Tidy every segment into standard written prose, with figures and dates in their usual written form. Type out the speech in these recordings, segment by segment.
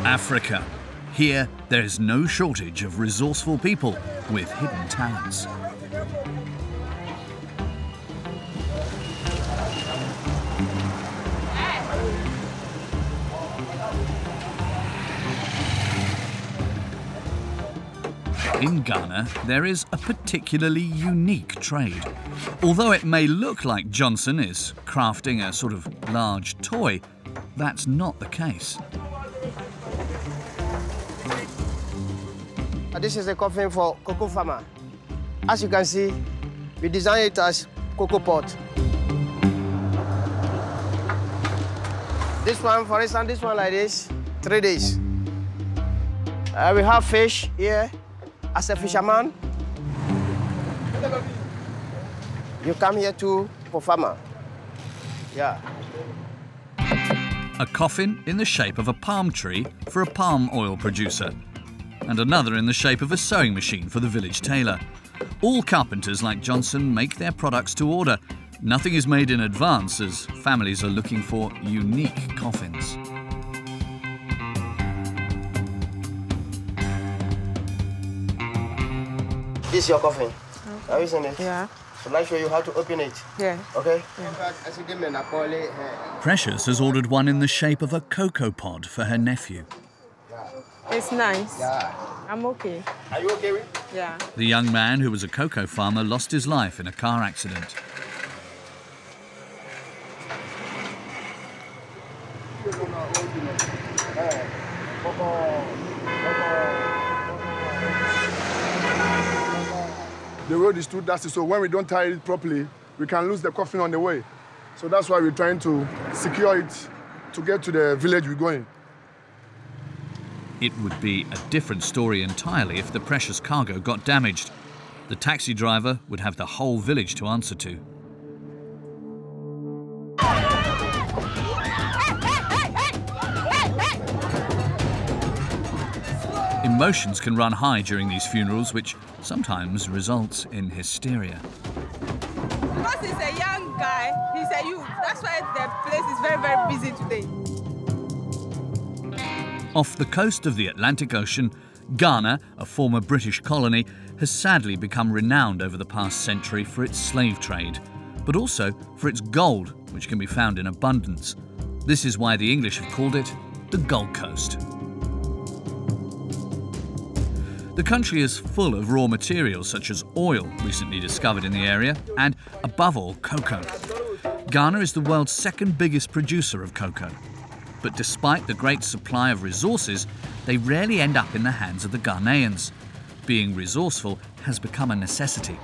Africa. Here, there is no shortage of resourceful people with hidden talents. In Ghana, there is a particularly unique trade. Although it may look like Johnson is crafting a sort of large toy, that's not the case. This is a coffin for cocoa farmer. As you can see, we designed it as cocoa pot. This one, for instance, this one like this, 3 days. We have fish here. As a fisherman, you come here too for farmer. Yeah. A coffin in the shape of a palm tree for a palm oil producer, and another in the shape of a sewing machine for the village tailor. All carpenters like Johnson make their products to order. Nothing is made in advance as families are looking for unique coffins. This is your coffin. Okay. Have you seen it? Yeah. Shall I show you how to open it? Yeah. Okay? Yeah. Precious has ordered one in the shape of a cocoa pod for her nephew. It's nice. Yeah. I'm okay. Are you okay with? Yeah. The young man, who was a cocoa farmer, lost his life in a car accident. The road is too dusty, so when we don't tie it properly, we can lose the coffin on the way. So that's why we're trying to secure it to get to the village we're going. It would be a different story entirely if the precious cargo got damaged. The taxi driver would have the whole village to answer to. Emotions can run high during these funerals, which sometimes results in hysteria. Because he's a young guy, he's a youth. That's why the place is very, very busy today. Off the coast of the Atlantic Ocean, Ghana, a former British colony, has sadly become renowned over the past century for its slave trade, but also for its gold, which can be found in abundance. This is why the English have called it the Gold Coast. The country is full of raw materials such as oil, recently discovered in the area, and, above all, cocoa. Ghana is the world's second biggest producer of cocoa. But despite the great supply of resources, they rarely end up in the hands of the Ghanaians. Being resourceful has become a necessity.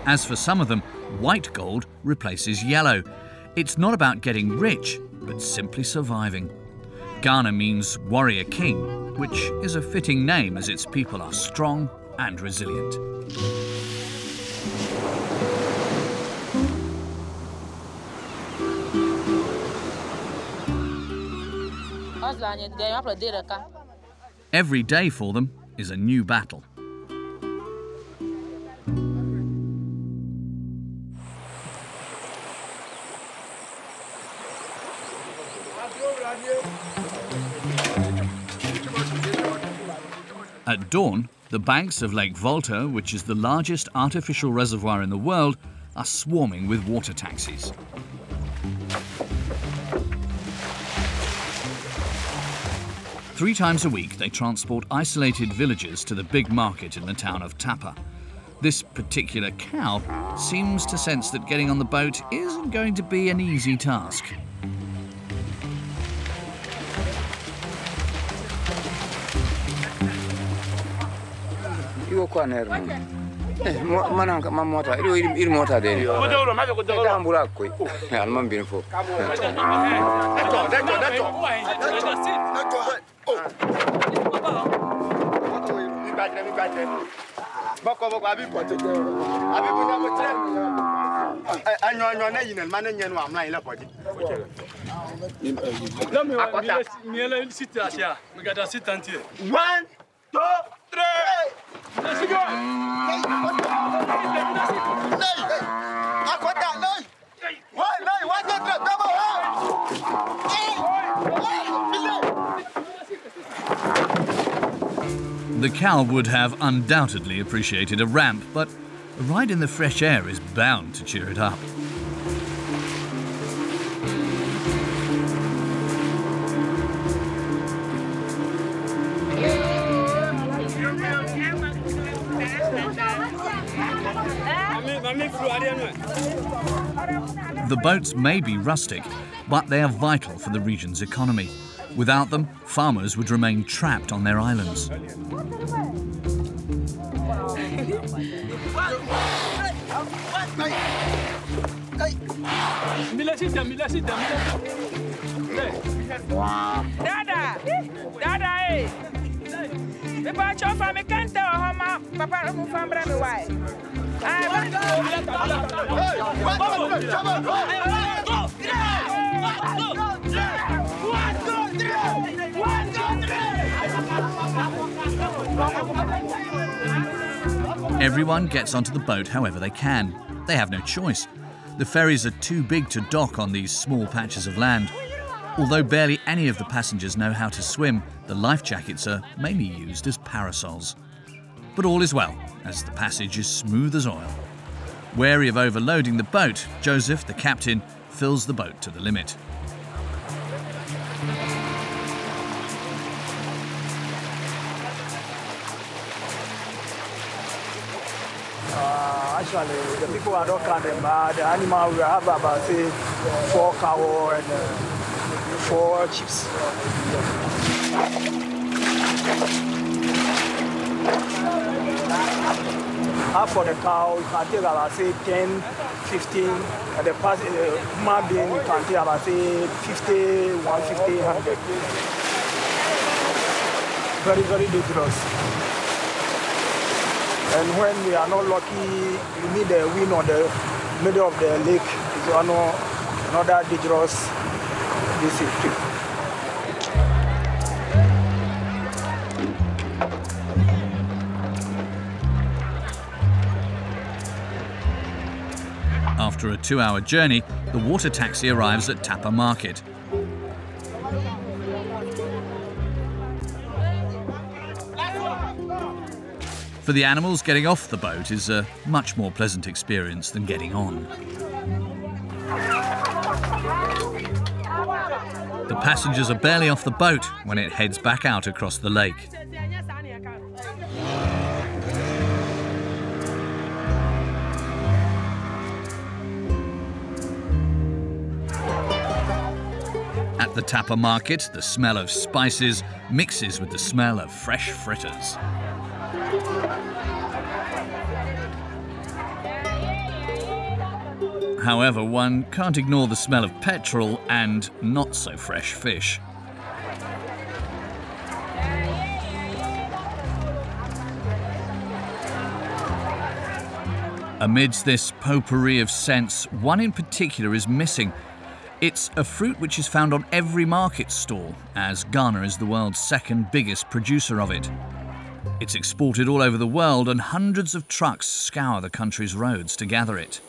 As for some of them, white gold replaces yellow. It's not about getting rich, but simply surviving. Ghana means warrior king, which is a fitting name as its people are strong and resilient. Every day for them is a new battle. At dawn, the banks of Lake Volta, which is the largest artificial reservoir in the world, are swarming with water taxis. Three times a week, they transport isolated villagers to the big market in the town of Tapa. This particular cow seems to sense that getting on the boat isn't going to be an easy task. One, two, three. Let's go. The cow would have undoubtedly appreciated a ramp, but a ride in the fresh air is bound to cheer it up. The boats may be rustic, but they are vital for the region's economy. Without them, farmers would remain trapped on their islands. Everyone gets onto the boat however they can. They have no choice. The ferries are too big to dock on these small patches of land. Although barely any of the passengers know how to swim, the life jackets are mainly used as parasols. But all is well, as the passage is smooth as oil. Wary of overloading the boat, Joseph, the captain, fills the boat to the limit. Actually, the people are not counting, but the animal we have about, say, 4 cow and 4 chips. Half for the cow, you can take about, say, 10, 15, and the human being, you can take about, say, 50, 150, 100. Very, very dangerous. And when we are not lucky, you need the wind on the middle of the lake. It's another dangerous trip. After a 2-hour journey, the water taxi arrives at Tapa Market. For the animals, getting off the boat is a much more pleasant experience than getting on. The passengers are barely off the boat when it heads back out across the lake. At the Tapa Market, the smell of spices mixes with the smell of fresh fritters. However, one can't ignore the smell of petrol and not so fresh fish. Amidst this potpourri of scents, one in particular is missing. It's a fruit which is found on every market stall, as Ghana is the world's second biggest producer of it. It's exported all over the world, and hundreds of trucks scour the country's roads to gather it.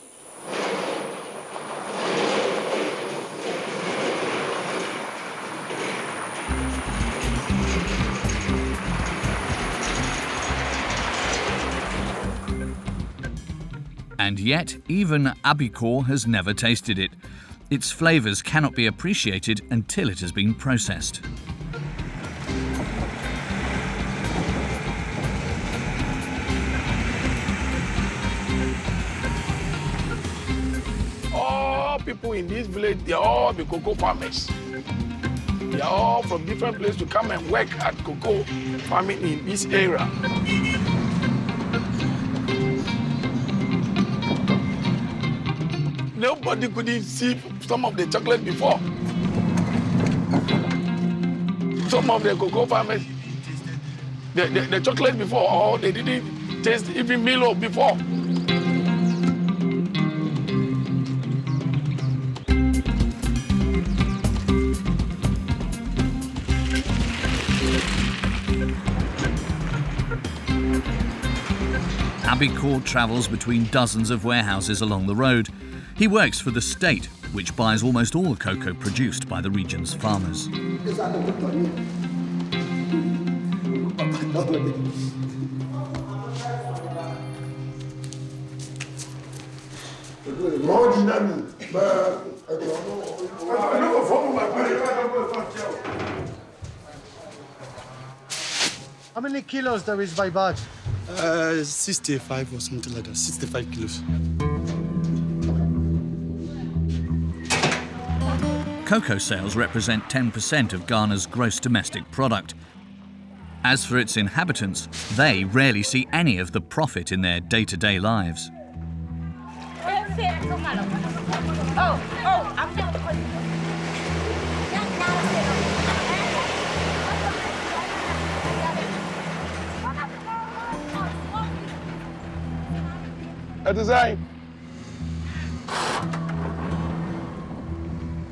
And yet, even Abiko has never tasted it. Its flavours cannot be appreciated until it has been processed. All people in this village, they are all the cocoa farmers. They are all from different places to come and work at cocoa farming in this area. Nobody could even see some of the chocolate before. Some of the cocoa farmers, the chocolate before, or they didn't taste even Milo before. Abiko travels between dozens of warehouses along the road. He works for the state, which buys almost all the cocoa produced by the region's farmers. How many kilos there is by bag? 65 or something like that, 65 kilos. Cocoa sales represent 10% of Ghana's gross domestic product. As for its inhabitants, they rarely see any of the profit in their day-to-day lives.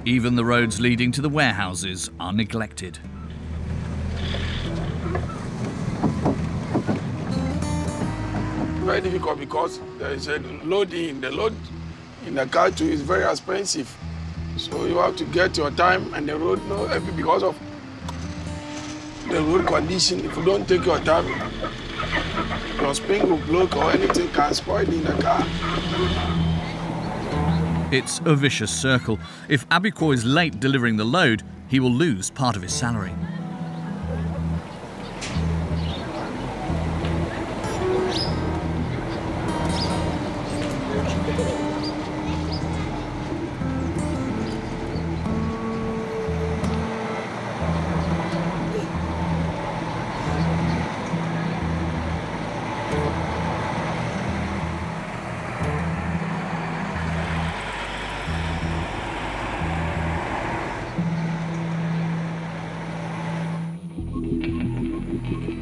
Even the roads leading to the warehouses are neglected. Very difficult because there is a loading. The load in the car too is very expensive. So you have to get your time and the road, because of the road condition. If you don't take your time, your spring will block or anything can spoil in the car. It's a vicious circle. If Abiko is late delivering the load, he will lose part of his salary.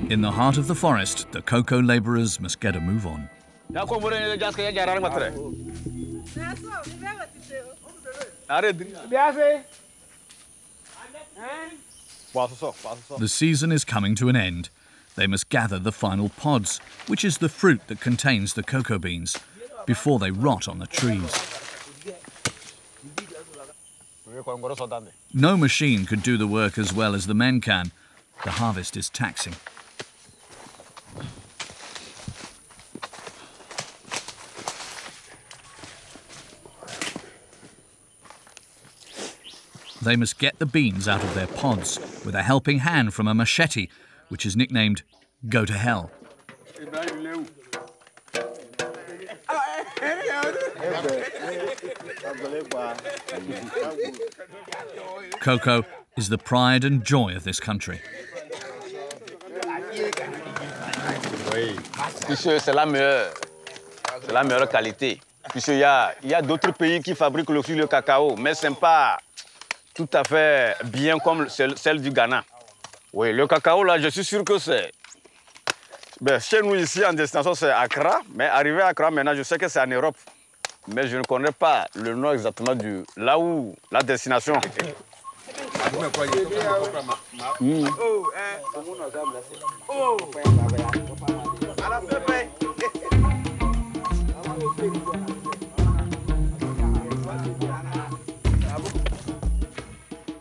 In the heart of the forest, the cocoa labourers must get a move on. The season is coming to an end. They must gather the final pods, which is the fruit that contains the cocoa beans, before they rot on the trees. No machine could do the work as well as the men can. The harvest is taxing. They must get the beans out of their pods with a helping hand from a machete, which is nicknamed Go to Hell. Cocoa is the pride and joy of this country. Puisque c'est la meilleure qualité. Puisqu'il y a d'autres pays qui fabriquent le cacao, mais ce n'est pas tout à fait bien comme celle du Ghana. Oui, le cacao, là, je suis sûr que c'est... Ben, chez nous, ici, en destination, c'est Accra. Mais arrivé à Accra, maintenant, je sais que c'est en Europe. Mais je ne connais pas le nom exactement de là où la destination.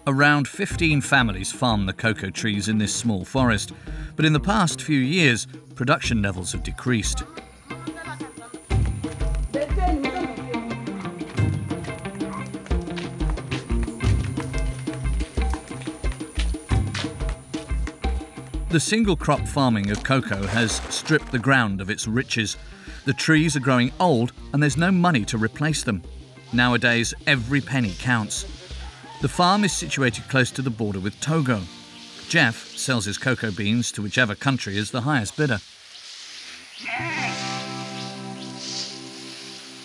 Around 15 families farm the cocoa trees in this small forest, but in the past few years, production levels have decreased. The single crop farming of cocoa has stripped the ground of its riches. The trees are growing old and there's no money to replace them. Nowadays, every penny counts. The farm is situated close to the border with Togo. Jeff sells his cocoa beans to whichever country is the highest bidder.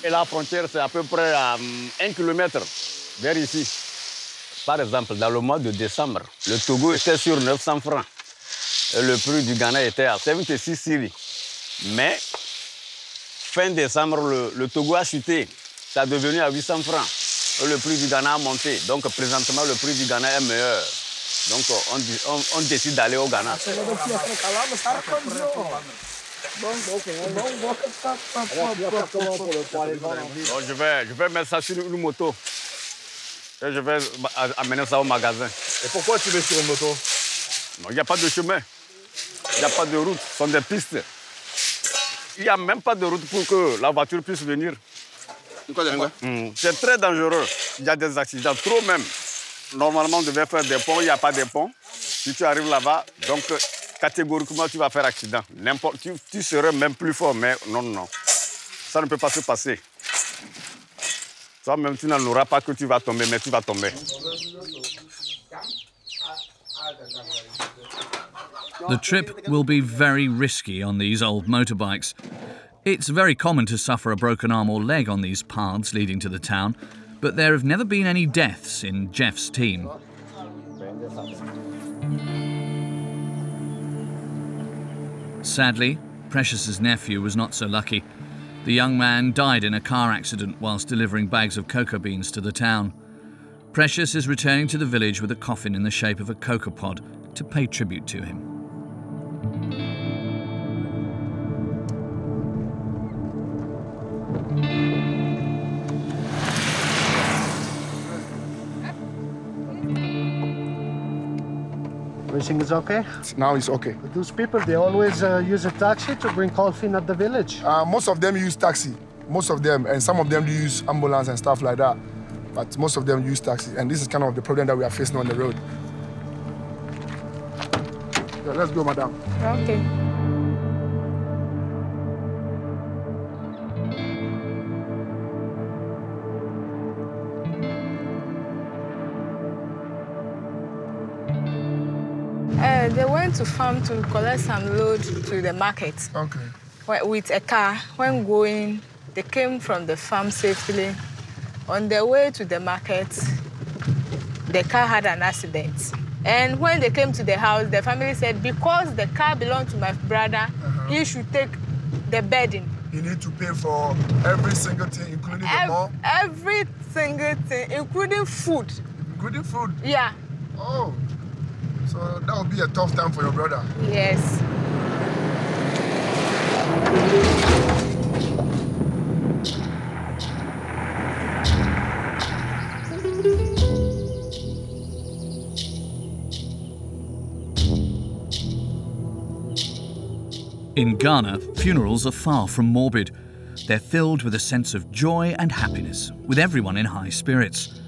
Et la frontière, c'est à peu près à 1 kilomètre vers ici. Par exemple, dans le mois de décembre, le Togo était sur 900 francs. Et le prix du Ghana était à 76 cedi. Mais, fin décembre, le Togo a chuté. Ça est devenu à 800 francs. Et le prix du Ghana a monté. Donc, présentement, le prix du Ghana est meilleur. Donc, on décide d'aller au Ghana. Donc, je vais mettre ça sur une moto. Et je vais amener ça au magasin. Et pourquoi tu mets sur une moto? Non, il n'y a pas de chemin. Il n'y a pas de route, ce sont des pistes. Il n'y a même pas de route pour que la voiture puisse venir. C'est très dangereux. Il y a des accidents, trop même. Normalement, on devait faire des ponts, il n'y a pas de ponts. Si tu arrives là-bas, donc catégoriquement, tu vas faire accident. Tu serais même plus fort, mais non, non. Ça ne peut pas se passer. Toi-même, tu n'en auras pas que tu vas tomber, mais tu vas tomber. The trip will be very risky on these old motorbikes. It's very common to suffer a broken arm or leg on these paths leading to the town, but there have never been any deaths in Jeff's team. Sadly, Precious's nephew was not so lucky. The young man died in a car accident whilst delivering bags of cocoa beans to the town. Precious is returning to the village with a coffin in the shape of a cocoa pod to pay tribute to him. Everything is okay? Now it's okay. But those people, they always use a taxi to bring coffee at the village. Most of them use taxi. Most of them, and some of them use ambulance and stuff like that. But most of them use taxi, and this is kind of the problem that we are facing on the road. Yeah, let's go, madam. Okay. They went to farm to collect some load to the market. Okay. With a car. When going, they came from the farm safely. On their way to the market, the car had an accident. And when they came to the house, the family said, because the car belonged to my brother, he should take the burden. You need to pay for every single thing, including the mall? Every single thing, including food. Including food? Yeah. Oh. So that would be a tough time for your brother. Yes. In Ghana, funerals are far from morbid. They're filled with a sense of joy and happiness, with everyone in high spirits.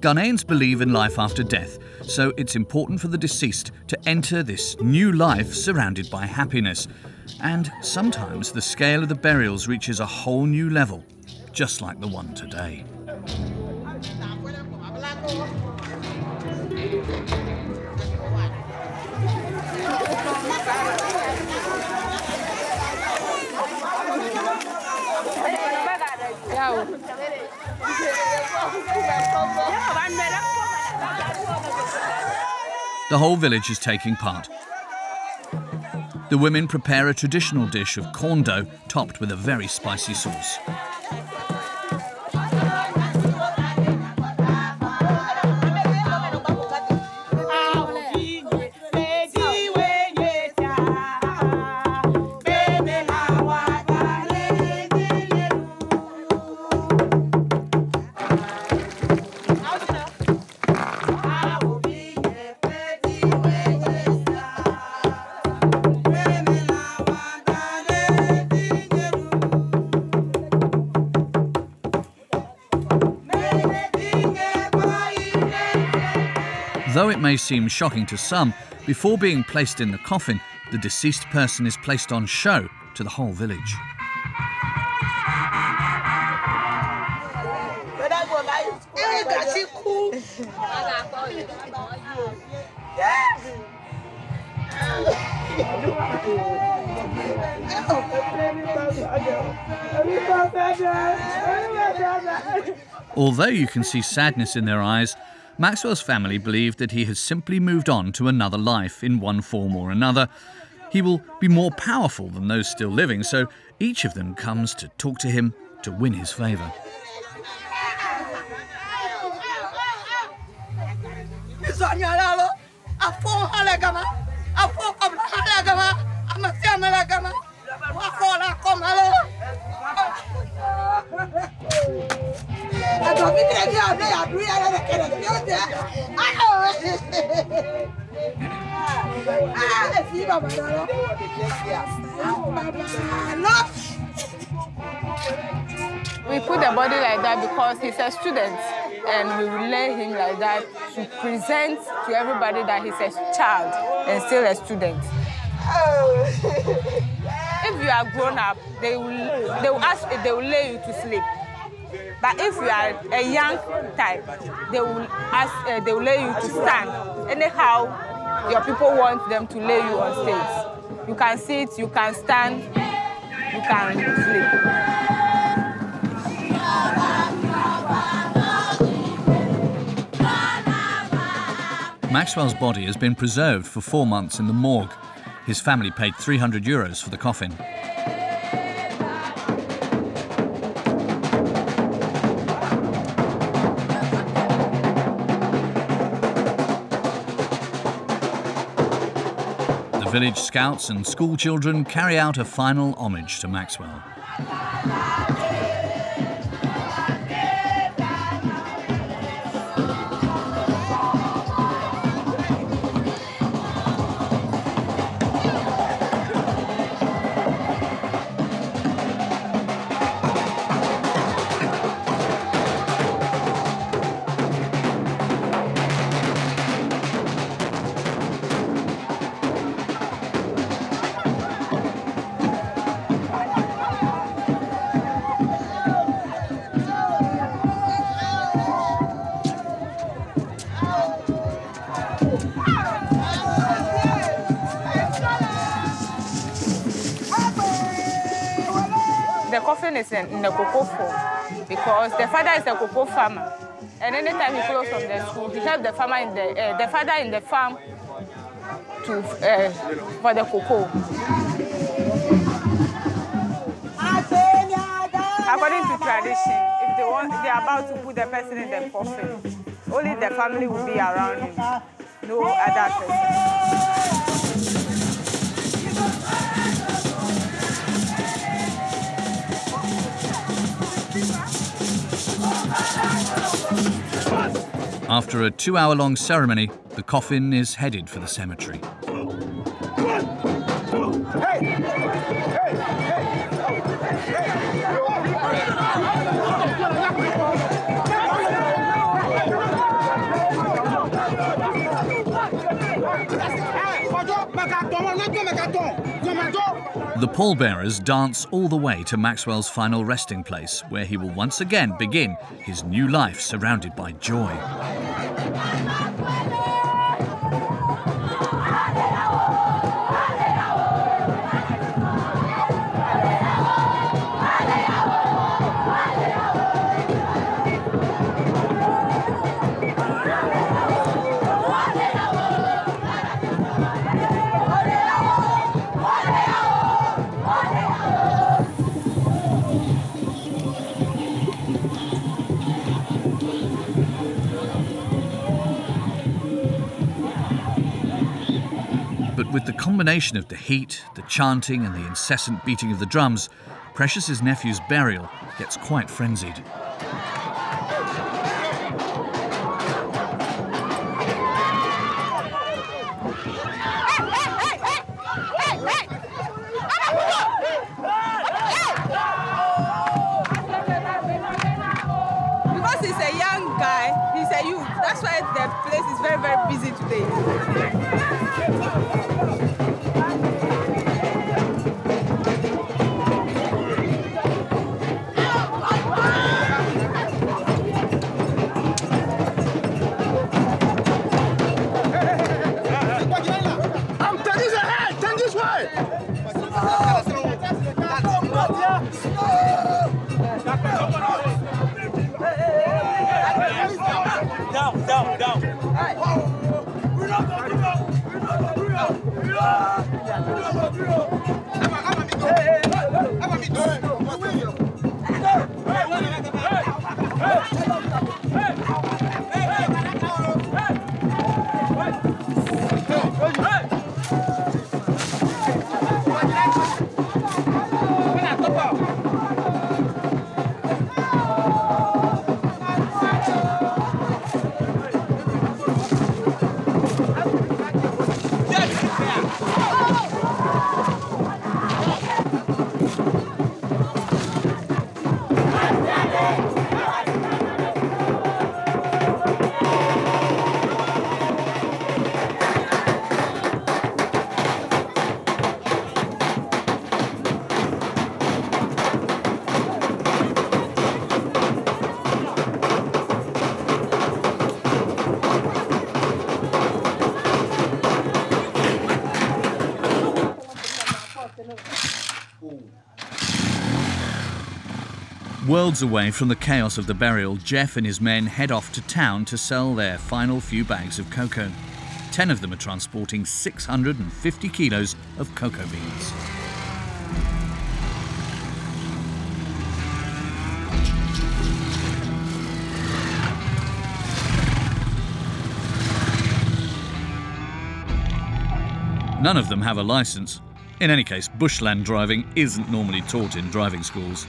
Ghanaians believe in life after death, so it's important for the deceased to enter this new life surrounded by happiness. And sometimes the scale of the burials reaches a whole new level, just like the one today. The whole village is taking part. The women prepare a traditional dish of corn dough topped with a very spicy sauce. Though it may seem shocking to some, before being placed in the coffin, the deceased person is placed on show to the whole village. Although you can see sadness in their eyes, Maxwell's family believe that he has simply moved on to another life in one form or another. He will be more powerful than those still living, so each of them comes to talk to him to win his favour. We put the body like that because he's a student, and we will lay him like that to present to everybody that he's a child and still a student. If you are grown up, they will lay you to sleep. But if you are a young type, they will lay you to stand. Anyhow, your people want them to lay you on stage. You can sit, you can stand, you can sleep. Maxwell's body has been preserved for 4 months in the morgue. His family paid €300 for the coffin. The village scouts and school children carry out a final homage to Maxwell. The coffin is in the cocoa form because the father is a cocoa farmer, and anytime he closes from the school, he helps the farmer in the father in the farm to for the cocoa. According to tradition, if they are about to put the person in the coffin, only the family will be around him, no other person. After a 2-hour-long ceremony, the coffin is headed for the cemetery. The pallbearers dance all the way to Maxwell's final resting place, where he will once again begin his new life surrounded by joy. But with the combination of the heat, the chanting and the incessant beating of the drums, Precious's nephew's burial gets quite frenzied. Because he's a young guy, he's a youth, that's why the place is very, very busy today. Worlds away from the chaos of the burial, Jeff and his men head off to town to sell their final few bags of cocoa. 10 of them are transporting 650 kilos of cocoa beans. None of them have a license. In any case, bushland driving isn't normally taught in driving schools.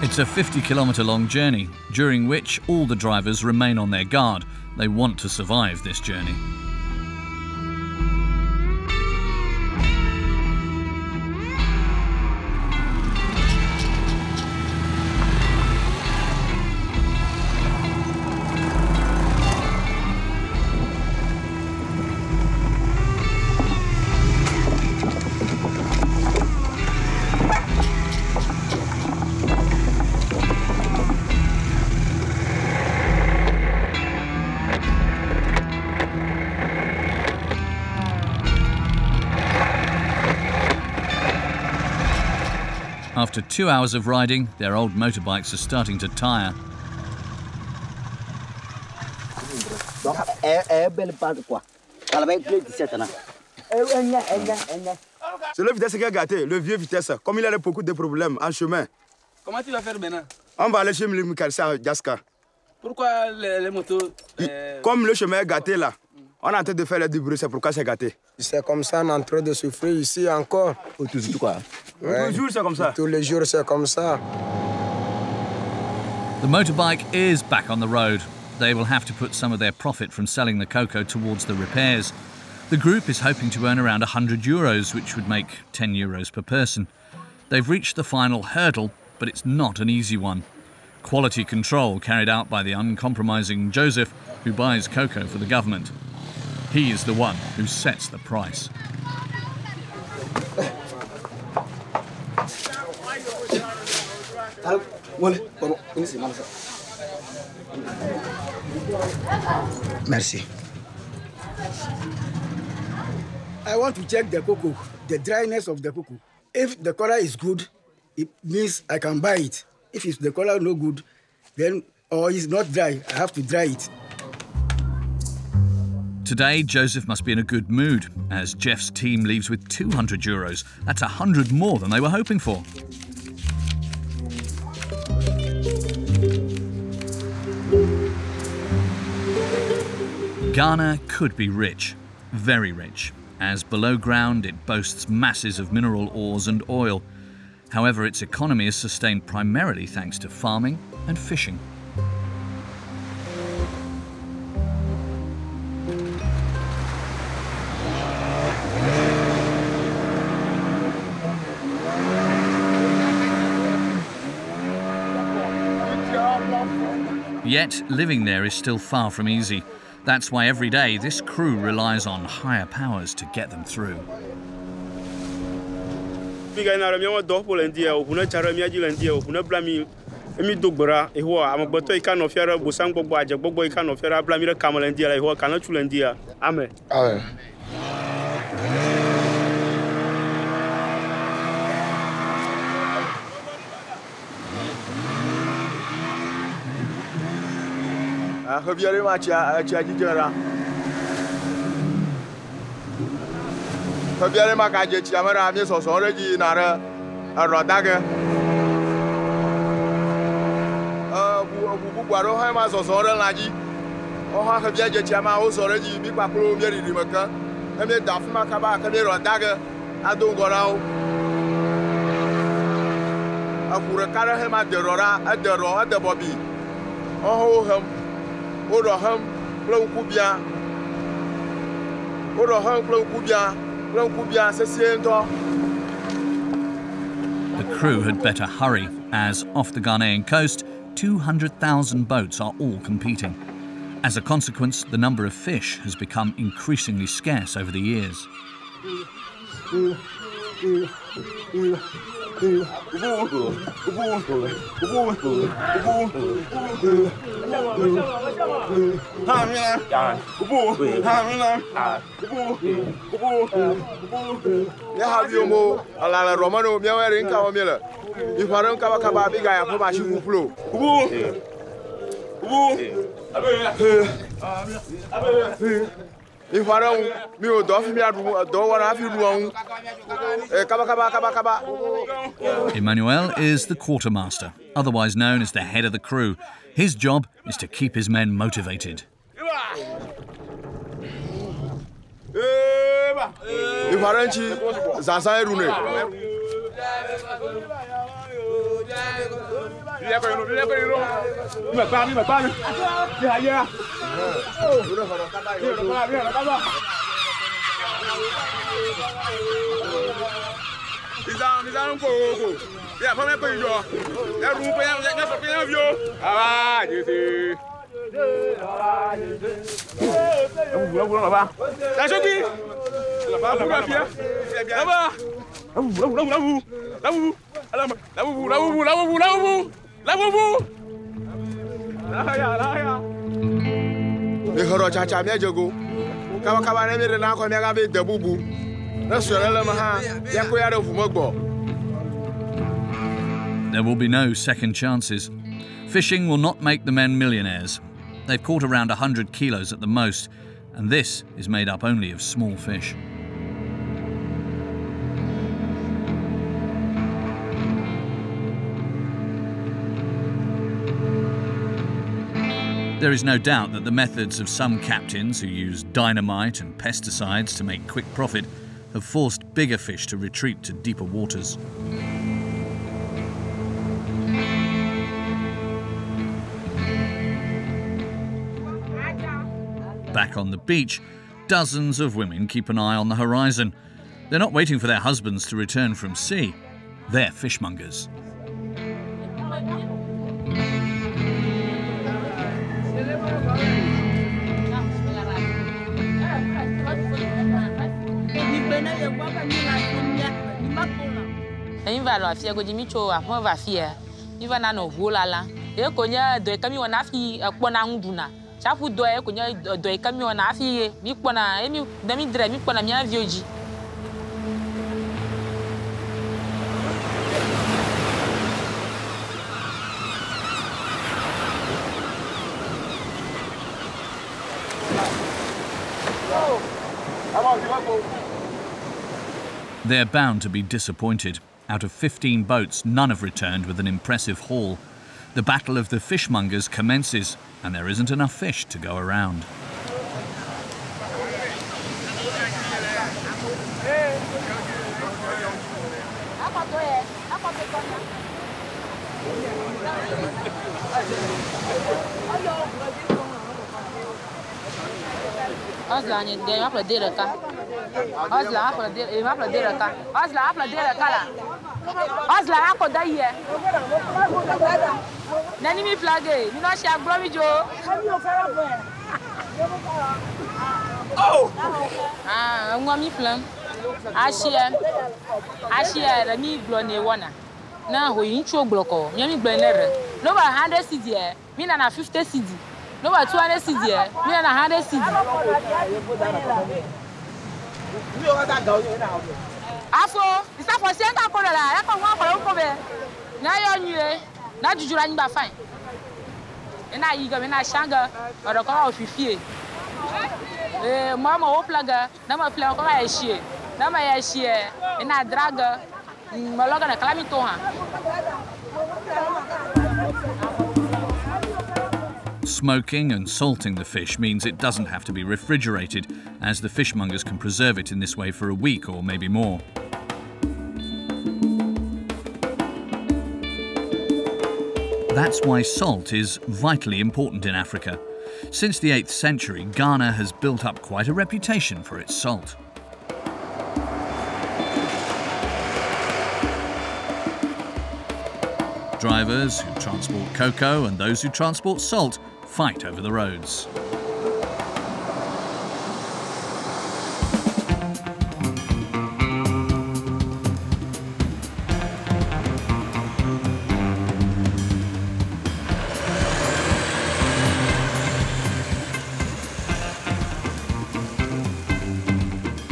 It's a 50-kilometre-long journey, during which all the drivers remain on their guard. They want to survive this journey. After 2 hours of riding, their old motorbikes are starting to tire. C'est le vitesse qui a gâté, le vieux vitesse. Comme il a beaucoup de problèmes en chemin. Comment tu vas faire maintenant? On va aller chez le mécanicien à Jaska. Pourquoi les motos... Comme le chemin est gâté là, on est en train de faire le débrouille, c'est pourquoi c'est gâté. C'est comme ça, on est en train de souffrir ici encore. Toujours quoi? Ouais. Tous les jours c'est comme ça? Tous les jours c'est comme ça. The motorbike is back on the road. They will have to put some of their profit from selling the cocoa towards the repairs. The group is hoping to earn around €100, which would make €10 per person. They've reached the final hurdle, but it's not an easy one. Quality control carried out by the uncompromising Joseph, who buys cocoa for the government. He is the one who sets the price. Merci. I want to check the cocoa, the dryness of the cocoa. If the color is good, it means I can buy it. If it's the color no good, then, or it's not dry, I have to dry it. Today, Joseph must be in a good mood, as Jeff's team leaves with €200. That's 100 more than they were hoping for. Ghana could be rich, very rich, as below ground it boasts masses of mineral ores and oil. However, its economy is sustained primarily thanks to farming and fishing. Yet, living there is still far from easy. That's why every day this crew relies on higher powers to get them through. Amen. The crew had better hurry, as off the Ghanaian coast, 200,000 boats are all competing. As a consequence, the number of fish has become increasingly scarce over the years. Romano, mi wearing Camilla. If I don't cover big guy, I put my shoe flow. If I don't, me or Duffy, I don't want to have you wrong. Emmanuel is the quartermaster, otherwise known as the head of the crew. His job is to keep his men motivated. If I don't, Zasai Rune. There will be no second chances. Fishing will not make the men millionaires. They've caught around 100 kilos at the most, and this is made up only of small fish. There is no doubt that the methods of some captains who use dynamite and pesticides to make quick profit have forced bigger fish to retreat to deeper waters. Back on the beach, dozens of women keep an eye on the horizon. They're not waiting for their husbands to return from sea. They're fishmongers. Chafu doye kunya doye kami wana afi mi kpona emi demi dre mi kpona mi avioji. They're bound to be disappointed. Out of 15 boats, none have returned with an impressive haul. The battle of the fishmongers commences, and there isn't enough fish to go around. Nani flagé, mi no share glory jo. Oh! Ah, ngami plan. Ashia, la mi blonde wana. Na ho incho bloko, mi blonere. No ba 100 cedi, mi na 50 cedi. No ba 200 cedi, mi na 100 cedi. Afo, isa for senta ko la, ya ko wa ko be. Na yo nue. Na jujura ni ba fine. Ena yiga me na shanga oro ko ofifie. Mama o plaga, na ma plan ko ma yeshie. Na ma yeshie, ena draga, maloga na klamito ha. Smoking and salting the fish means it doesn't have to be refrigerated, as the fishmongers can preserve it in this way for a week or maybe more. That's why salt is vitally important in Africa. Since the 8th century, Ghana has built up quite a reputation for its salt. Drivers who transport cocoa and those who transport salt fight over the roads.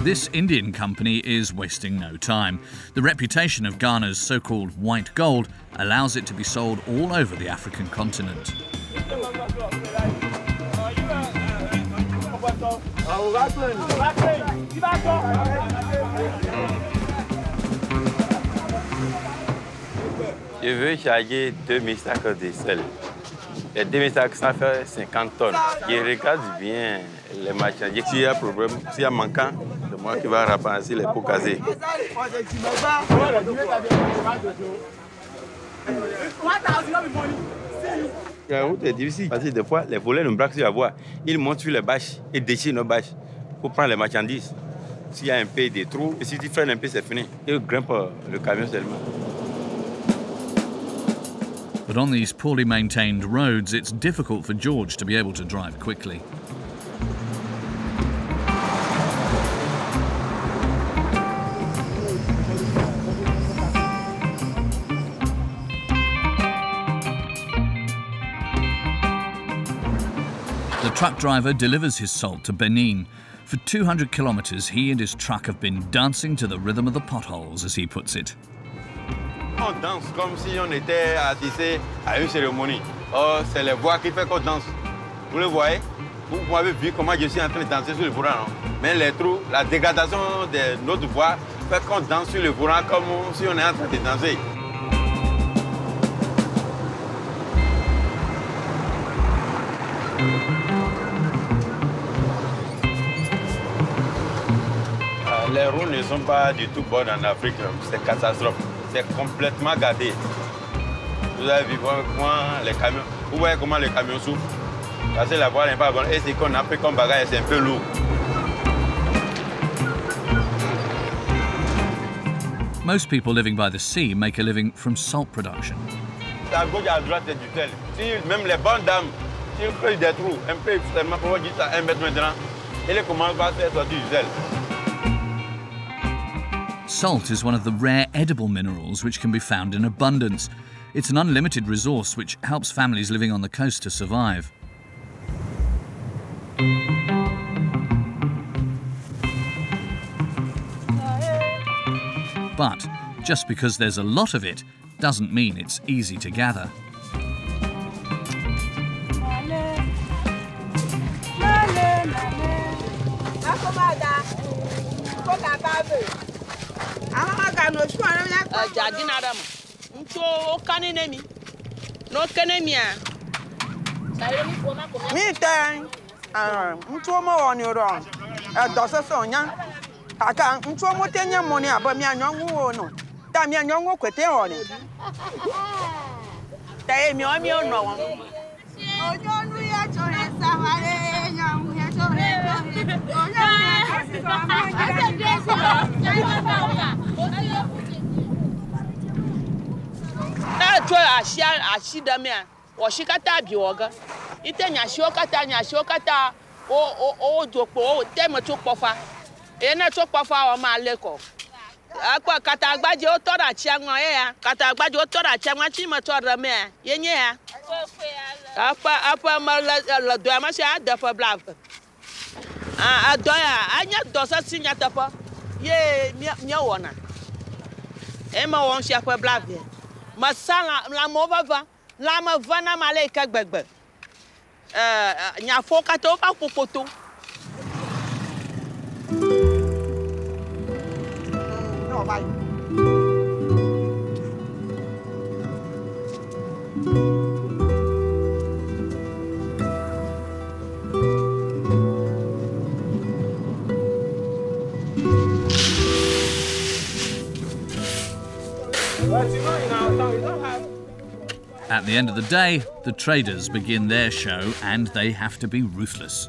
This Indian company is wasting no time. The reputation of Ghana's so-called white gold allows it to be sold all over the African continent. Je veux charger 2000 sacs de sel. Les 2000 sacs, ça fait 50 tonnes. Je regarde bien les marchandises. S'il y a un problème, s'il y a manquant, c'est moi qui vais ramasser les pots casés. La route est difficile parce que des fois, les voleurs nous braquent sur la voie. Ils montent sur les bâches et déchirent nos bâches pour prendre les marchandises. S'il y a un peu de trous, et si tu freines un peu, c'est fini. Ils grimpent le camion seulement. But on these poorly maintained roads, it's difficult for George to be able to drive quickly. The truck driver delivers his salt to Benin. For 200 kilometers, he and his truck have been dancing to the rhythm of the potholes, as he puts it. On danse comme si on était assisté à une cérémonie. Oh, c'est les voix qui fait qu'on danse. Vous le voyez? Vous avez vu comment je suis en train de danser sur le volant, non? Mais les trous, la dégradation de notre voix fait qu'on danse sur le volant comme si on est en train de danser. Les routes ne sont pas du tout bonnes en Afrique, c'est catastrophe. C'est complètement gâté. Vous avez vu comment les camions, vous voyez comment les camions souffrent. Parce que la voie n'est pas bonne et ce qu'on a pris comme bagage, c'est un peu lourd. Most people living by the sea make a living from salt production. À gauche et à droite, c'est du sel. Si même les bonnes dames, s'ils creusent des trous, un peu seulement pour dire ça, 1 mètre maintenant, et les commencent à faire sortir du sel. Salt is one of the rare edible minerals which can be found in abundance. It's an unlimited resource which helps families living on the coast to survive. But just because there's a lot of it doesn't mean it's easy to gather. At the end of the day, the traders begin their show and they have to be ruthless.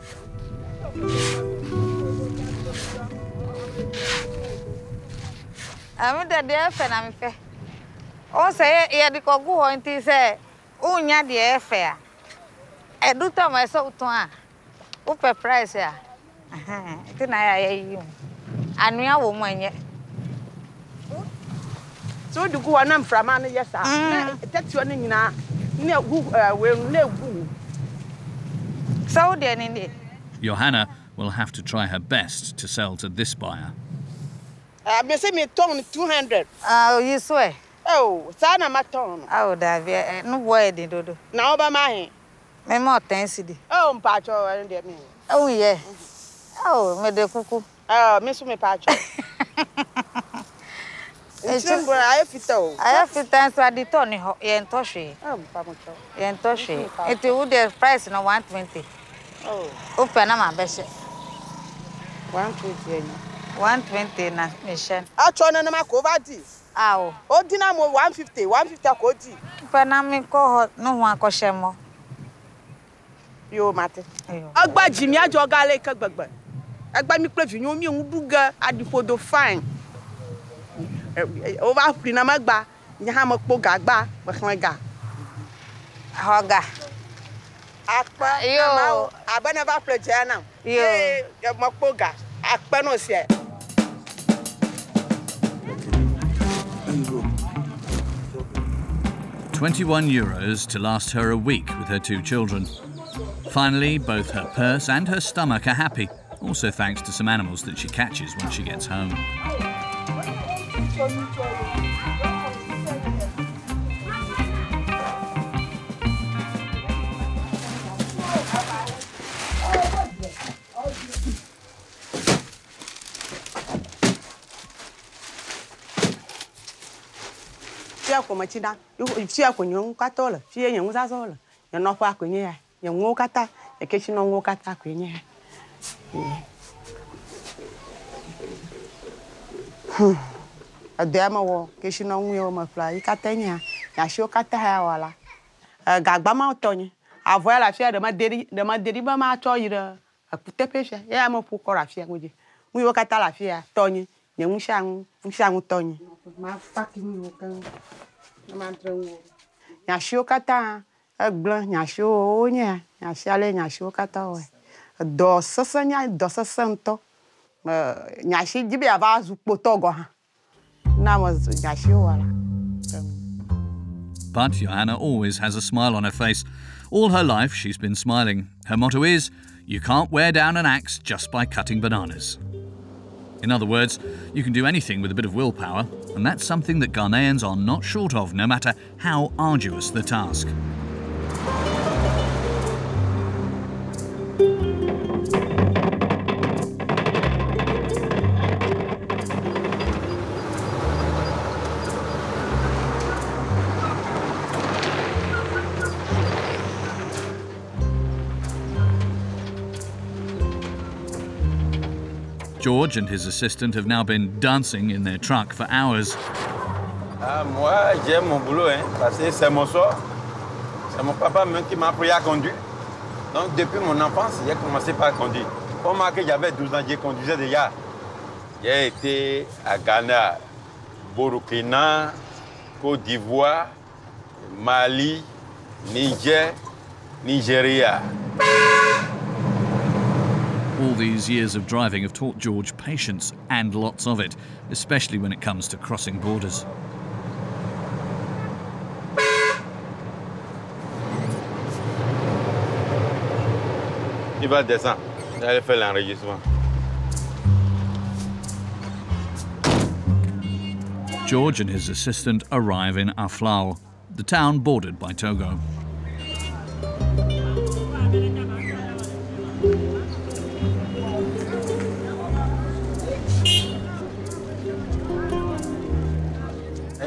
So the go on from an yes, that's your name now. Will live. So then, Johanna will have to try her best to sell to this buyer. I say me ton 200. Oh, you swear? Oh, sana ma ton. Oh, Davia, no boy did do. Now ba my. Me more tensity. Oh, mpacho and de me. Oh yeah. Oh, me de kuku. Oh, me so me pacho. It's I fit. I fit answer the Tony yen toshi. Oh, pamocho. Yen toshi. It would the price no 120. Oh. Open na my best. 120. 120 na mission. I try na ma kovati. Aw. O dinamo 150, 150 akoti. Open na me ko no wan ko shemo. Yo mate. Agba Jimmy ajo gale ka gbagba. Agba mi prevu nyo mi nduga adifodo fine. Over free na magba. Nya ha mo po gagba, ba kan ga. Hoga. Akpa yo abana ba pleje na. Yo mo po ga. Akpa no se. €21 to last her a week with her 2 children. Finally, both her purse and her stomach are happy, also thanks to some animals that she catches when she gets home. Machida, you see a queen, catola, she and was all. You're not back when you walk at that, a kitchen on walk at that queen. A demo kitchen on wheel, my fly, Catania, Yasho Catahawala. A Gagbama Tony. I've well, I share the Maderiba Matoy, a putepesha, yeah, I'm a poor corruption with you. We walk at Alafia, Tony, young Shang, Tony. My fucking Nyasho kata agble nyasho nya nyashale nyasho kata we do sasanya do sasanto nyashi jibe aba zupo togo ha na mo nyasho wala. But Johanna always has a smile on her face. All her life she's been smiling. Her motto is, you can't wear down an axe just by cutting bananas. In other words, you can do anything with a bit of willpower, and that's something that Ghanaians are not short of, no matter how arduous the task. George and his assistant have now been dancing in their truck for hours. Moi, j'aime mon boulot, parce que c'est mon sort. C'est mon papa même qui m'a appris à conduire. Donc, depuis mon enfance, j'ai commencé par conduire. Au moment que j'avais 12 ans, j'ai conduisais déjà. J'ai été à Ghana, Burkina, Côte d'Ivoire, Mali, Niger, Nigeria. All these years of driving have taught George patience, and lots of it, especially when it comes to crossing borders. Il va descendre, il va faire l'enregistrement. George and his assistant arrive in Aflao, the town bordered by Togo.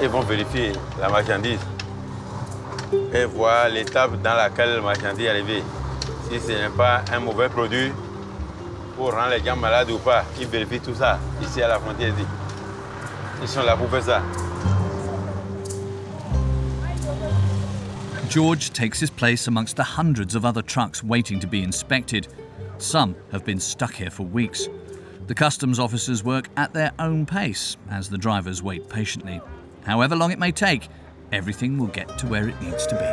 Ils vont vérifier la marchandise et voir l'étape dans laquelle la marchandise est arrivée. Si ce n'est pas un mauvais produit pour rendre les gens malades ou pas, ils vérifient tout ça ici à la frontière. Ils sont là pour faire ça. George takes his place amongst the hundreds of other trucks waiting to be inspected. Some have been stuck here for weeks. The customs officers work at their own pace as the drivers wait patiently. However long it may take, everything will get to where it needs to be.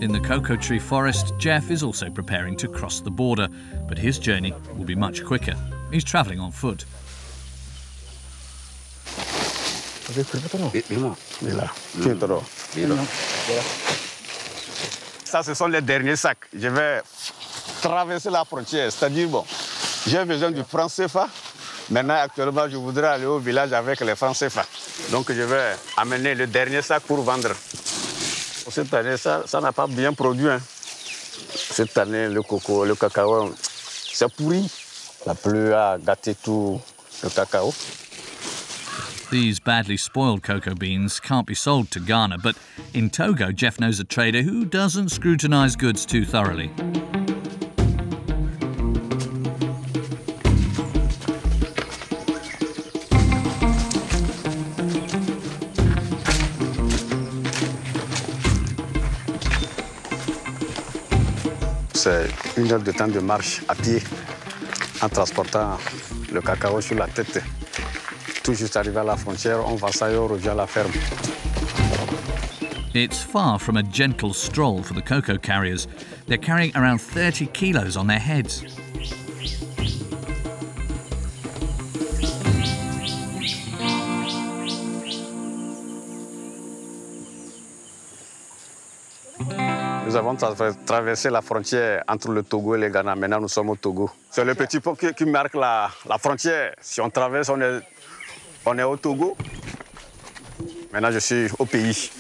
In the cocoa tree forest, Jeff is also preparing to cross the border, but his journey will be much quicker He's travelling on foot. Ça, ce sont les derniers sacs. Je vais traverser la frontière. C'est-à-dire, bon, j'ai besoin du franc CFA. Maintenant, actuellement, je voudrais aller au village avec les francs CFA. Donc, je vais amener le dernier sac pour vendre. Cette année, ça n'a pas bien produit. Hein. Cette année, le coco, le cacao, c'est pourri. La pluie a gâté tout le cacao. These badly spoiled cocoa beans can't be sold to Ghana, but in Togo, Jeff knows a trader who doesn't scrutinise goods too thoroughly. C'est 1 heure de temps de marche à pied en transportant le cacao sur la tête. Tout juste arrivé à la frontière, on va ça et on revient à la ferme. It's far from a gentle stroll for the cocoa carriers. They're carrying around 30 kilos on their heads. Nous avons traversé la frontière entre le Togo et le Ghana. Maintenant, nous sommes au Togo. C'est le petit pont qui marque la frontière. Si on traverse, on est au Togo. Maintenant, je suis au pays.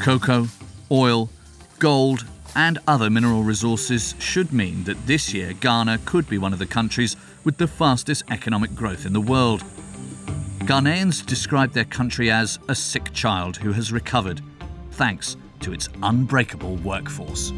Cocoa, oil, gold and other mineral resources should mean that this year Ghana could be one of the countries with the fastest economic growth in the world. Ghanaians describe their country as a sick child who has recovered, thanks to its unbreakable workforce.